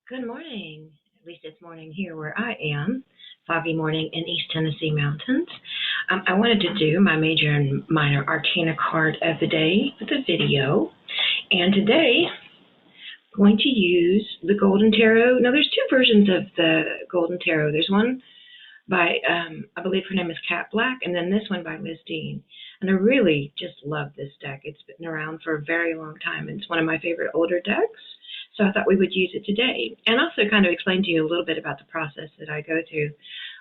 Good morning. At least it's morning here where I am. Foggy morning in East Tennessee mountains. I wanted to do my major and minor arcana card of the day with a video. And today, I'm going to use the Golden Tarot. Now, there's two versions of the Golden Tarot. There's one by, I believe her name is Kat Black, and then this one by Liz Dean. And I really just love this deck. It's been around for a very long time, and it's one of my favorite older decks. So I thought we would use it today, and also kind of explain to you a little bit about the process that I go through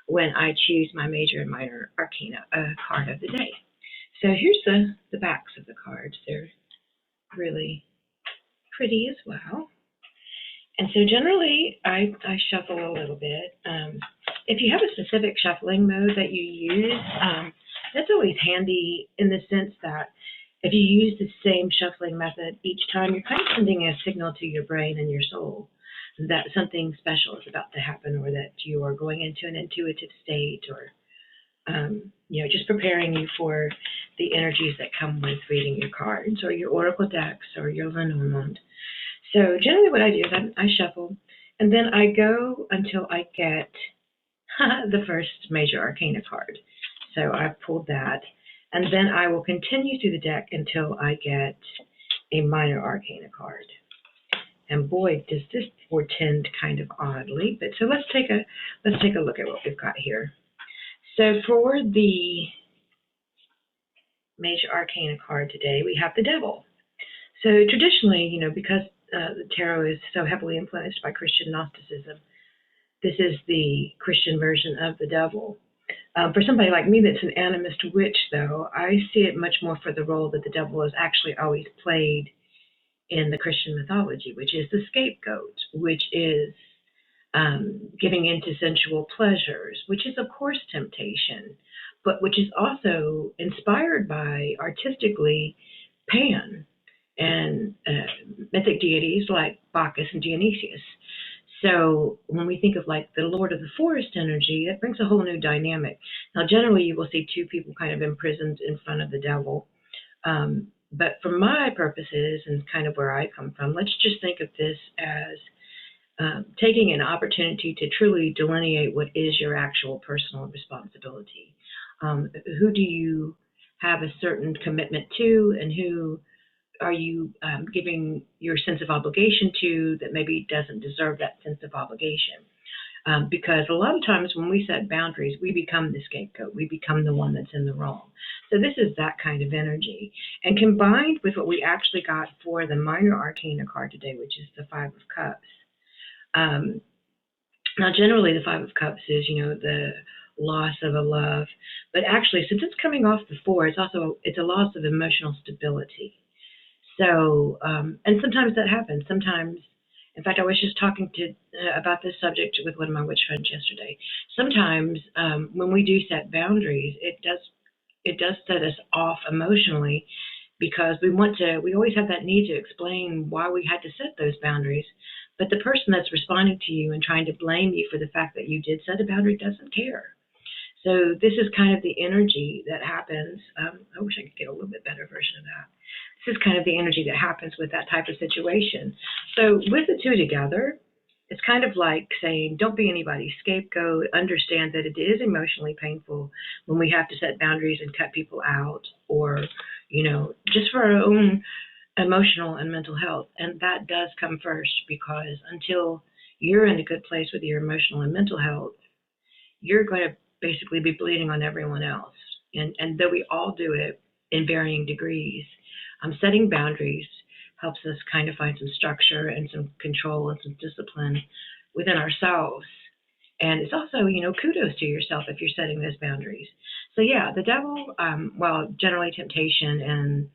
when I choose my major and minor arcana card of the day. So here's the backs of the cards. They're really pretty as well. And so generally, I shuffle a little bit. If you have a specific shuffling mode that you use, that's always handy in the sense that if you use the same shuffling method each time, you're kind of sending a signal to your brain and your soul that something special is about to happen, or that you are going into an intuitive state, or just preparing you for the energies that come with reading your cards or your oracle decks or your Lenormand. So generally what I do is I shuffle, and then I go until I get the first major arcana card. So I've pulled that, and then I will continue through the deck until I get a minor arcana card. And boy, does this portend kind of oddly. But so let's take a look at what we've got here. So for the major arcana card today, we have the Devil. So traditionally, because the tarot is so heavily influenced by Christian Gnosticism, this is the Christian version of the Devil. For somebody like me that's an animist witch, though, I see it much more for the role that the devil has actually always played in the Christian mythology, which is the scapegoat, which is giving into sensual pleasures, which is, of course, temptation, but which is also inspired by, artistically, Pan and mythic deities like Bacchus and Dionysius. So when we think of like the Lord of the Forest energy, that brings a whole new dynamic. Now, generally, you will see two people kind of imprisoned in front of the devil. But for my purposes and kind of where I come from, let's just think of this as taking an opportunity to truly delineate what is your actual personal responsibility. Who do you have a certain commitment to, and who are you giving your sense of obligation to that maybe doesn't deserve that sense of obligation? Because a lot of times when we set boundaries, we become the scapegoat. We become the one that's in the wrong. So this is that kind of energy. And combined with what we actually got for the minor arcana card today, which is the Five of Cups. Now, generally, the Five of Cups is, the loss of a love. But actually, since it's coming off the Four, it's a loss of emotional stability. So, and sometimes that happens. Sometimes, in fact, I was just talking about this subject with one of my witch friends yesterday. Sometimes, when we do set boundaries, it does set us off emotionally, because we always have that need to explain why we had to set those boundaries. But the person that's responding to you and trying to blame you for the fact that you did set a boundary doesn't care. So this is kind of the energy that happens. I wish I could get a little bit better version of that. This is kind of the energy that happens with that type of situation. So with the two together, it's kind of like saying, don't be anybody's scapegoat. Understand that it is emotionally painful when we have to set boundaries and cut people out, or, just for our own emotional and mental health. And that does come first, because until you're in a good place with your emotional and mental health, you're going to basically be bleeding on everyone else. And though we all do it in varying degrees, setting boundaries helps us kind of find some structure and some control and some discipline within ourselves. And it's also, kudos to yourself if you're setting those boundaries. So yeah, the devil, generally temptation and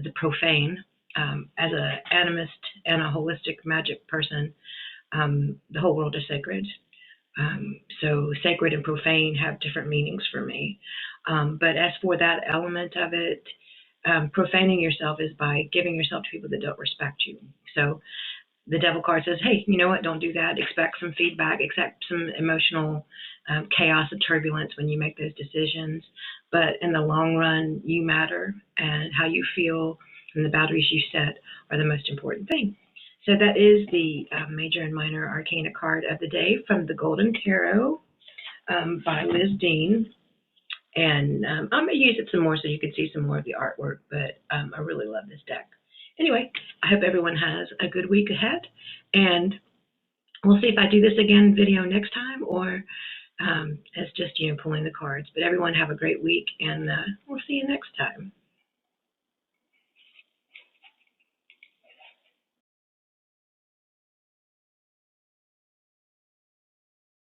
the profane, as an animist and a holistic magic person, the whole world is sacred. So sacred and profane have different meanings for me. But as for that element of it, profaning yourself is by giving yourself to people that don't respect you. So the devil card says, hey, you know what, don't do that. Expect some feedback, expect some emotional chaos and turbulence when you make those decisions. But in the long run, you matter, and how you feel and the boundaries you set are the most important thing. So that is the Major and Minor Arcana card of the day from the Golden Tarot by Liz Dean. And I'm going to use it some more so you can see some more of the artwork, but I really love this deck. Anyway, I hope everyone has a good week ahead, and we'll see if I do this again video next time or as just, pulling the cards. But everyone have a great week, and we'll see you next time.